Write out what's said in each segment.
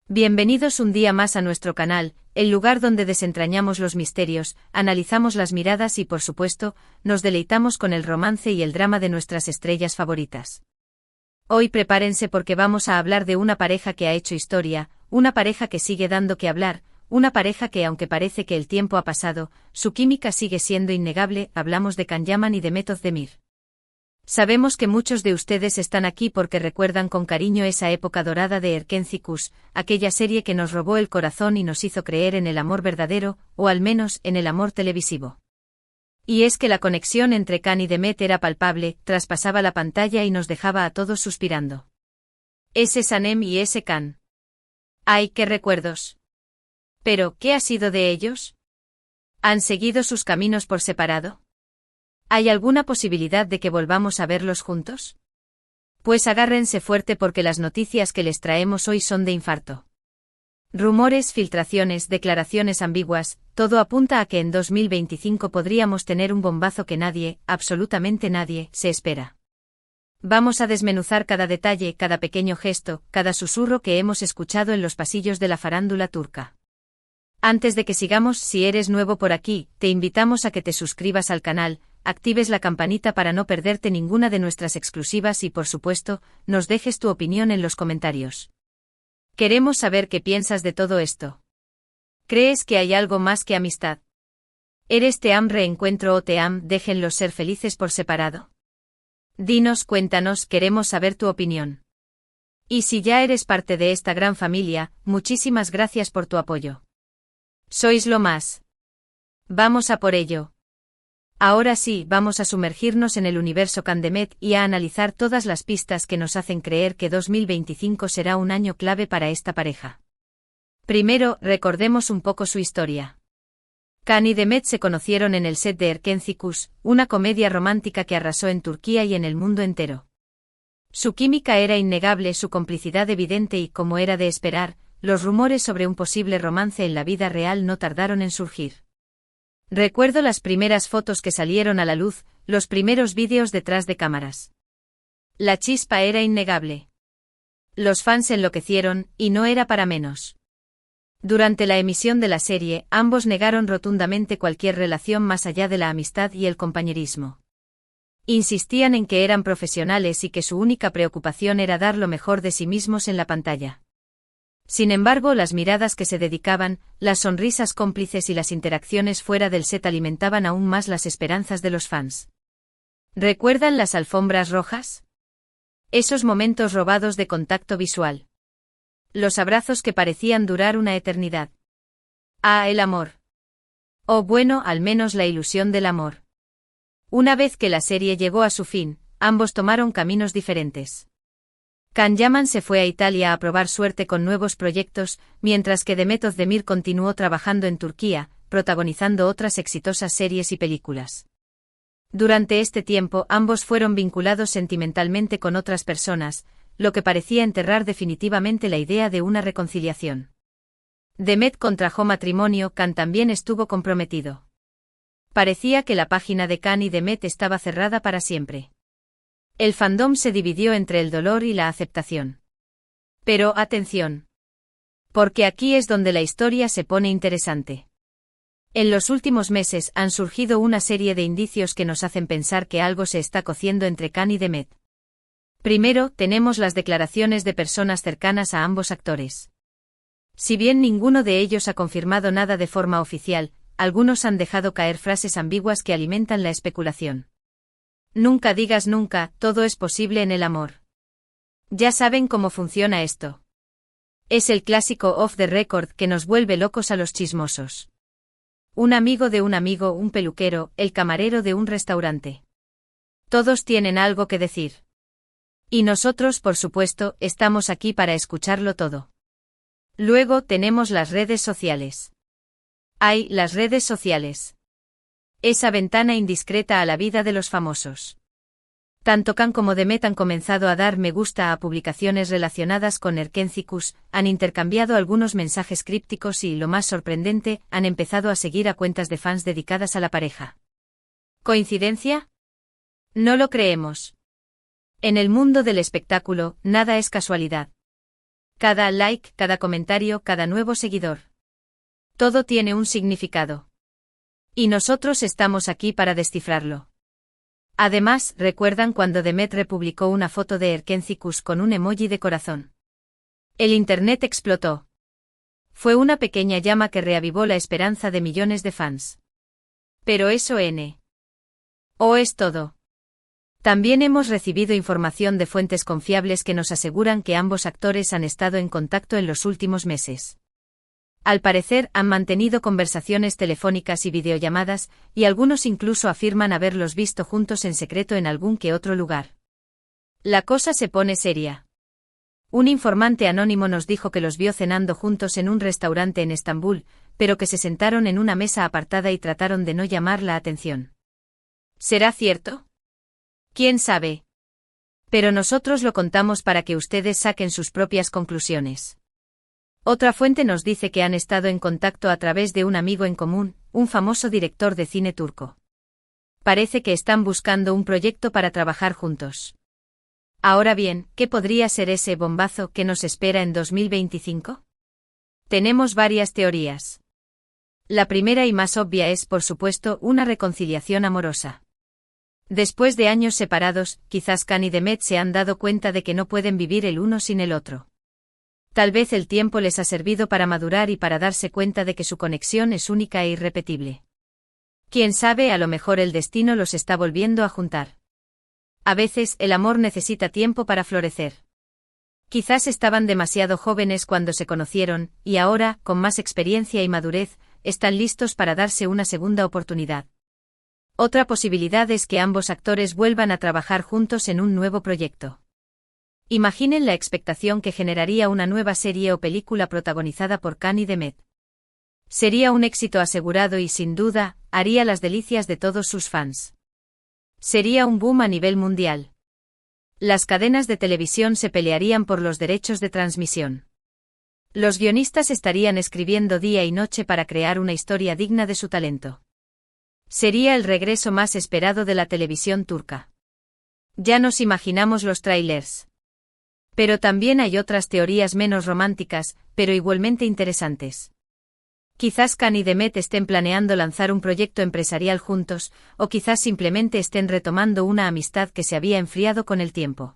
Bienvenidos un día más a nuestro canal, el lugar donde desentrañamos los misterios, analizamos las miradas y por supuesto, nos deleitamos con el romance y el drama de nuestras estrellas favoritas. Hoy prepárense porque vamos a hablar de una pareja que ha hecho historia, una pareja que sigue dando que hablar, una pareja que aunque parece que el tiempo ha pasado, su química sigue siendo innegable. Hablamos de Can Yaman y de Method Demir. Sabemos que muchos de ustedes están aquí porque recuerdan con cariño esa época dorada de Erkenci Kuş, aquella serie que nos robó el corazón y nos hizo creer en el amor verdadero, o al menos en el amor televisivo. Y es que la conexión entre Can y Demet era palpable, traspasaba la pantalla y nos dejaba a todos suspirando. Ese Sanem y ese Can. ¡Ay, qué recuerdos! Pero, ¿qué ha sido de ellos? ¿Han seguido sus caminos por separado? ¿Hay alguna posibilidad de que volvamos a verlos juntos? Pues agárrense fuerte porque las noticias que les traemos hoy son de infarto. Rumores, filtraciones, declaraciones ambiguas, todo apunta a que en 2025 podríamos tener un bombazo que nadie, absolutamente nadie, se espera. Vamos a desmenuzar cada detalle, cada pequeño gesto, cada susurro que hemos escuchado en los pasillos de la farándula turca. Antes de que sigamos, si eres nuevo por aquí, te invitamos a que te suscribas al canal, actives la campanita para no perderte ninguna de nuestras exclusivas y por supuesto, nos dejes tu opinión en los comentarios. Queremos saber qué piensas de todo esto. ¿Crees que hay algo más que amistad? ¿Eres team reencuentro o team déjenlos ser felices por separado? Dinos, cuéntanos, queremos saber tu opinión. Y si ya eres parte de esta gran familia, muchísimas gracias por tu apoyo. Sois lo más. Vamos a por ello. Ahora sí, vamos a sumergirnos en el universo Can Demet y a analizar todas las pistas que nos hacen creer que 2025 será un año clave para esta pareja. Primero, recordemos un poco su historia. Can y Demet se conocieron en el set de Erkenci Kuş, una comedia romántica que arrasó en Turquía y en el mundo entero. Su química era innegable, su complicidad evidente y, como era de esperar, los rumores sobre un posible romance en la vida real no tardaron en surgir. Recuerdo las primeras fotos que salieron a la luz, los primeros vídeos detrás de cámaras. La chispa era innegable. Los fans enloquecieron, y no era para menos. Durante la emisión de la serie, ambos negaron rotundamente cualquier relación más allá de la amistad y el compañerismo. Insistían en que eran profesionales y que su única preocupación era dar lo mejor de sí mismos en la pantalla. Sin embargo, las miradas que se dedicaban, las sonrisas cómplices y las interacciones fuera del set alimentaban aún más las esperanzas de los fans. ¿Recuerdan las alfombras rojas? Esos momentos robados de contacto visual. Los abrazos que parecían durar una eternidad. Ah, el amor. O bueno, al menos la ilusión del amor. Una vez que la serie llegó a su fin, ambos tomaron caminos diferentes. Can Yaman se fue a Italia a probar suerte con nuevos proyectos, mientras que Method Demir continuó trabajando en Turquía, protagonizando otras exitosas series y películas. Durante este tiempo ambos fueron vinculados sentimentalmente con otras personas, lo que parecía enterrar definitivamente la idea de una reconciliación. Demet contrajo matrimonio, Can también estuvo comprometido. Parecía que la página de Can y Demet estaba cerrada para siempre. El fandom se dividió entre el dolor y la aceptación. Pero atención. Porque aquí es donde la historia se pone interesante. En los últimos meses han surgido una serie de indicios que nos hacen pensar que algo se está cociendo entre Can y Demet. Primero, tenemos las declaraciones de personas cercanas a ambos actores. Si bien ninguno de ellos ha confirmado nada de forma oficial, algunos han dejado caer frases ambiguas que alimentan la especulación. Nunca digas nunca, todo es posible en el amor. Ya saben cómo funciona esto. Es el clásico off the record que nos vuelve locos a los chismosos. Un amigo de un amigo, un peluquero, el camarero de un restaurante. Todos tienen algo que decir. Y nosotros, por supuesto, estamos aquí para escucharlo todo. Luego tenemos las redes sociales. Hay las redes sociales. Esa ventana indiscreta a la vida de los famosos. Tanto Can como Demet han comenzado a dar me gusta a publicaciones relacionadas con Erkenci Kuş, han intercambiado algunos mensajes crípticos y, lo más sorprendente, han empezado a seguir a cuentas de fans dedicadas a la pareja. ¿Coincidencia? No lo creemos. En el mundo del espectáculo, nada es casualidad. Cada like, cada comentario, cada nuevo seguidor. Todo tiene un significado. Y nosotros estamos aquí para descifrarlo. Además, ¿recuerdan cuando Demet republicó una foto de Erkencicus con un emoji de corazón? El internet explotó. Fue una pequeña llama que reavivó la esperanza de millones de fans. Pero eso ¿O es todo? También hemos recibido información de fuentes confiables que nos aseguran que ambos actores han estado en contacto en los últimos meses. Al parecer, han mantenido conversaciones telefónicas y videollamadas, y algunos incluso afirman haberlos visto juntos en secreto en algún que otro lugar. La cosa se pone seria. Un informante anónimo nos dijo que los vio cenando juntos en un restaurante en Estambul, pero que se sentaron en una mesa apartada y trataron de no llamar la atención. ¿Será cierto? ¿Quién sabe? Pero nosotros lo contamos para que ustedes saquen sus propias conclusiones. Otra fuente nos dice que han estado en contacto a través de un amigo en común, un famoso director de cine turco. Parece que están buscando un proyecto para trabajar juntos. Ahora bien, ¿qué podría ser ese bombazo que nos espera en 2025? Tenemos varias teorías. La primera y más obvia es, por supuesto, una reconciliación amorosa. Después de años separados, quizás Can y Demet se han dado cuenta de que no pueden vivir el uno sin el otro. Tal vez el tiempo les ha servido para madurar y para darse cuenta de que su conexión es única e irrepetible. Quién sabe, a lo mejor el destino los está volviendo a juntar. A veces, el amor necesita tiempo para florecer. Quizás estaban demasiado jóvenes cuando se conocieron, y ahora, con más experiencia y madurez, están listos para darse una segunda oportunidad. Otra posibilidad es que ambos actores vuelvan a trabajar juntos en un nuevo proyecto. Imaginen la expectación que generaría una nueva serie o película protagonizada por Can y Demet. Sería un éxito asegurado y, sin duda, haría las delicias de todos sus fans. Sería un boom a nivel mundial. Las cadenas de televisión se pelearían por los derechos de transmisión. Los guionistas estarían escribiendo día y noche para crear una historia digna de su talento. Sería el regreso más esperado de la televisión turca. Ya nos imaginamos los tráilers. Pero también hay otras teorías menos románticas, pero igualmente interesantes. Quizás Can y Demet estén planeando lanzar un proyecto empresarial juntos, o quizás simplemente estén retomando una amistad que se había enfriado con el tiempo.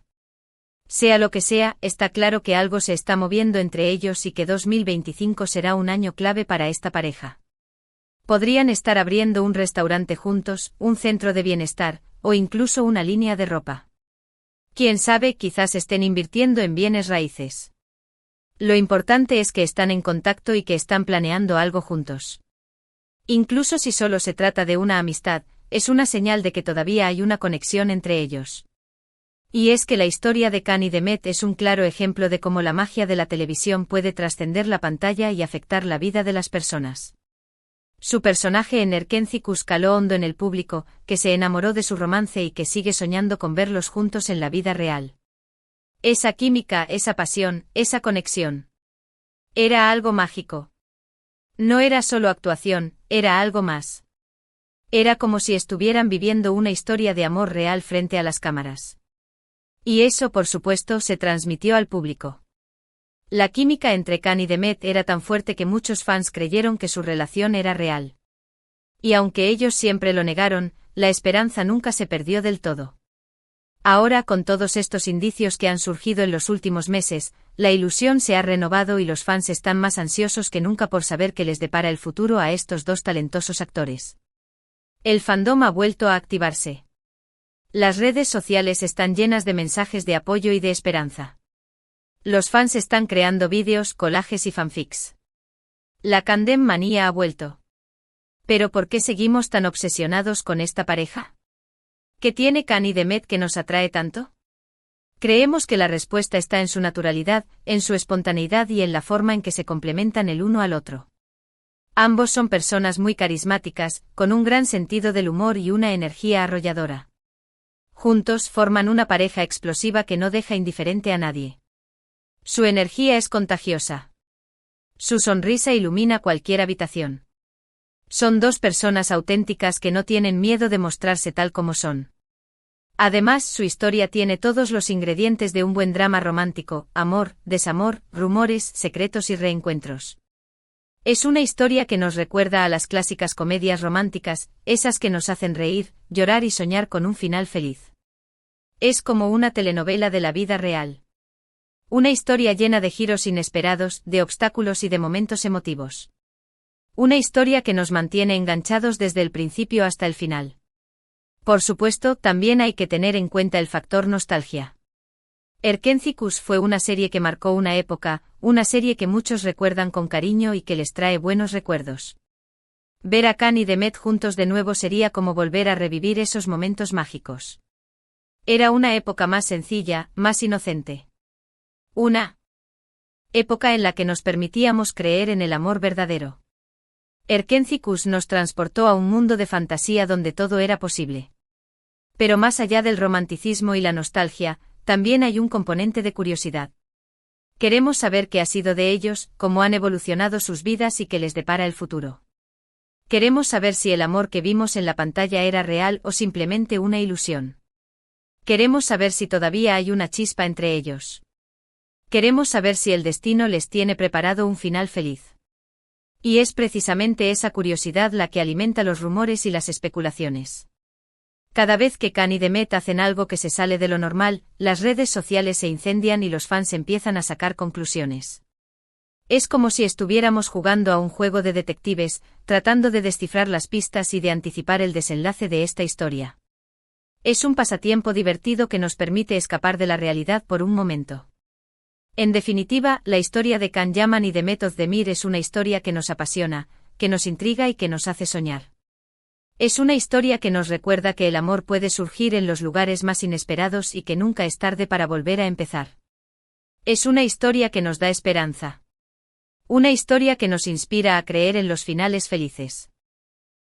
Sea lo que sea, está claro que algo se está moviendo entre ellos y que 2025 será un año clave para esta pareja. Podrían estar abriendo un restaurante juntos, un centro de bienestar, o incluso una línea de ropa. Quién sabe, quizás estén invirtiendo en bienes raíces. Lo importante es que están en contacto y que están planeando algo juntos. Incluso si solo se trata de una amistad, es una señal de que todavía hay una conexión entre ellos. Y es que la historia de Can y Demet es un claro ejemplo de cómo la magia de la televisión puede trascender la pantalla y afectar la vida de las personas. Su personaje en Erkencicus caló hondo en el público, que se enamoró de su romance y que sigue soñando con verlos juntos en la vida real. Esa química, esa pasión, esa conexión. Era algo mágico. No era solo actuación, era algo más. Era como si estuvieran viviendo una historia de amor real frente a las cámaras. Y eso, por supuesto, se transmitió al público. La química entre Can y Demet era tan fuerte que muchos fans creyeron que su relación era real. Y aunque ellos siempre lo negaron, la esperanza nunca se perdió del todo. Ahora, con todos estos indicios que han surgido en los últimos meses, la ilusión se ha renovado y los fans están más ansiosos que nunca por saber qué les depara el futuro a estos dos talentosos actores. El fandom ha vuelto a activarse. Las redes sociales están llenas de mensajes de apoyo y de esperanza. Los fans están creando vídeos, collages y fanfics. La Candem manía ha vuelto. ¿Pero por qué seguimos tan obsesionados con esta pareja? ¿Qué tiene Can y Demet que nos atrae tanto? Creemos que la respuesta está en su naturalidad, en su espontaneidad y en la forma en que se complementan el uno al otro. Ambos son personas muy carismáticas, con un gran sentido del humor y una energía arrolladora. Juntos forman una pareja explosiva que no deja indiferente a nadie. Su energía es contagiosa. Su sonrisa ilumina cualquier habitación. Son dos personas auténticas que no tienen miedo de mostrarse tal como son. Además, su historia tiene todos los ingredientes de un buen drama romántico: amor, desamor, rumores, secretos y reencuentros. Es una historia que nos recuerda a las clásicas comedias románticas, esas que nos hacen reír, llorar y soñar con un final feliz. Es como una telenovela de la vida real. Una historia llena de giros inesperados, de obstáculos y de momentos emotivos. Una historia que nos mantiene enganchados desde el principio hasta el final. Por supuesto, también hay que tener en cuenta el factor nostalgia. Erkenzicus fue una serie que marcó una época, una serie que muchos recuerdan con cariño y que les trae buenos recuerdos. Ver a Can y Demet juntos de nuevo sería como volver a revivir esos momentos mágicos. Era una época más sencilla, más inocente. Una época en la que nos permitíamos creer en el amor verdadero. Erkenzicus nos transportó a un mundo de fantasía donde todo era posible. Pero más allá del romanticismo y la nostalgia, también hay un componente de curiosidad. Queremos saber qué ha sido de ellos, cómo han evolucionado sus vidas y qué les depara el futuro. Queremos saber si el amor que vimos en la pantalla era real o simplemente una ilusión. Queremos saber si todavía hay una chispa entre ellos. Queremos saber si el destino les tiene preparado un final feliz. Y es precisamente esa curiosidad la que alimenta los rumores y las especulaciones. Cada vez que Can y Demet hacen algo que se sale de lo normal, las redes sociales se incendian y los fans empiezan a sacar conclusiones. Es como si estuviéramos jugando a un juego de detectives, tratando de descifrar las pistas y de anticipar el desenlace de esta historia. Es un pasatiempo divertido que nos permite escapar de la realidad por un momento. En definitiva, la historia de Can Yaman y Demet Özdemir es una historia que nos apasiona, que nos intriga y que nos hace soñar. Es una historia que nos recuerda que el amor puede surgir en los lugares más inesperados y que nunca es tarde para volver a empezar. Es una historia que nos da esperanza. Una historia que nos inspira a creer en los finales felices.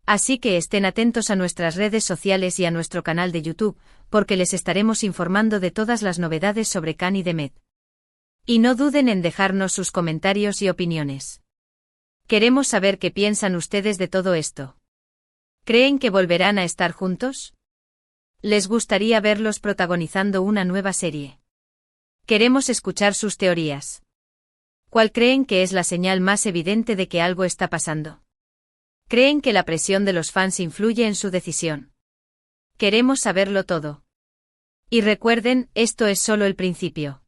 Así que estén atentos a nuestras redes sociales y a nuestro canal de YouTube, porque les estaremos informando de todas las novedades sobre Can y Demet. Y no duden en dejarnos sus comentarios y opiniones. Queremos saber qué piensan ustedes de todo esto. ¿Creen que volverán a estar juntos? ¿Les gustaría verlos protagonizando una nueva serie? Queremos escuchar sus teorías. ¿Cuál creen que es la señal más evidente de que algo está pasando? ¿Creen que la presión de los fans influye en su decisión? Queremos saberlo todo. Y recuerden, esto es solo el principio.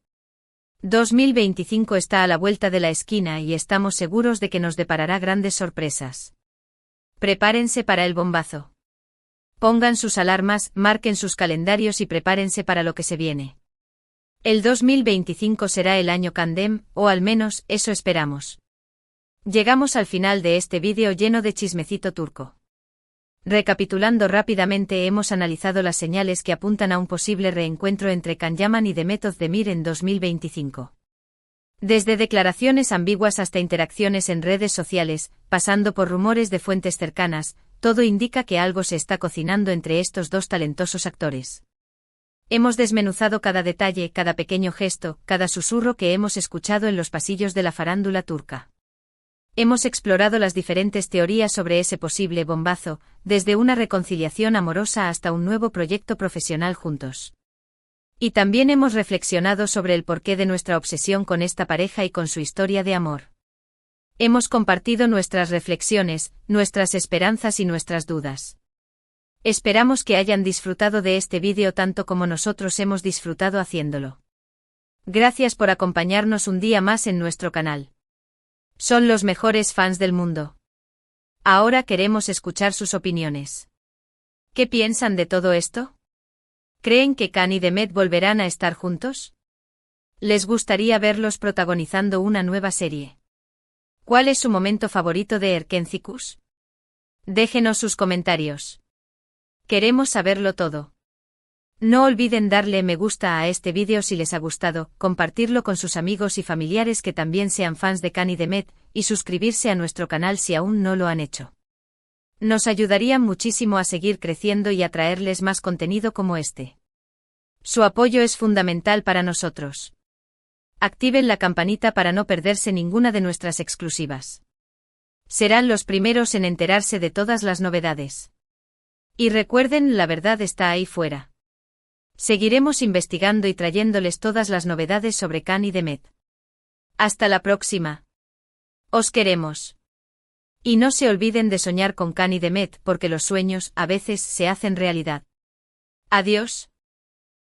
2025 está a la vuelta de la esquina y estamos seguros de que nos deparará grandes sorpresas. Prepárense para el bombazo. Pongan sus alarmas, marquen sus calendarios y prepárense para lo que se viene. El 2025 será el año Candem, o al menos, eso esperamos. Llegamos al final de este vídeo lleno de chismecito turco. Recapitulando rápidamente, hemos analizado las señales que apuntan a un posible reencuentro entre Can Yaman y Demet Özdemir en 2025. Desde declaraciones ambiguas hasta interacciones en redes sociales, pasando por rumores de fuentes cercanas, todo indica que algo se está cocinando entre estos dos talentosos actores. Hemos desmenuzado cada detalle, cada pequeño gesto, cada susurro que hemos escuchado en los pasillos de la farándula turca. Hemos explorado las diferentes teorías sobre ese posible bombazo, desde una reconciliación amorosa hasta un nuevo proyecto profesional juntos. Y también hemos reflexionado sobre el porqué de nuestra obsesión con esta pareja y con su historia de amor. Hemos compartido nuestras reflexiones, nuestras esperanzas y nuestras dudas. Esperamos que hayan disfrutado de este vídeo tanto como nosotros hemos disfrutado haciéndolo. Gracias por acompañarnos un día más en nuestro canal. Son los mejores fans del mundo. Ahora queremos escuchar sus opiniones. ¿Qué piensan de todo esto? ¿Creen que Can y Demet volverán a estar juntos? ¿Les gustaría verlos protagonizando una nueva serie? ¿Cuál es su momento favorito de Erkenzicus? Déjenos sus comentarios. Queremos saberlo todo. No olviden darle me gusta a este vídeo si les ha gustado, compartirlo con sus amigos y familiares que también sean fans de Can y Demet, y suscribirse a nuestro canal si aún no lo han hecho. Nos ayudarían muchísimo a seguir creciendo y a traerles más contenido como este. Su apoyo es fundamental para nosotros. Activen la campanita para no perderse ninguna de nuestras exclusivas. Serán los primeros en enterarse de todas las novedades. Y recuerden, la verdad está ahí fuera. Seguiremos investigando y trayéndoles todas las novedades sobre Khan y Demet. Hasta la próxima. Os queremos. Y no se olviden de soñar con Khan y Demet porque los sueños, a veces, se hacen realidad. Adiós.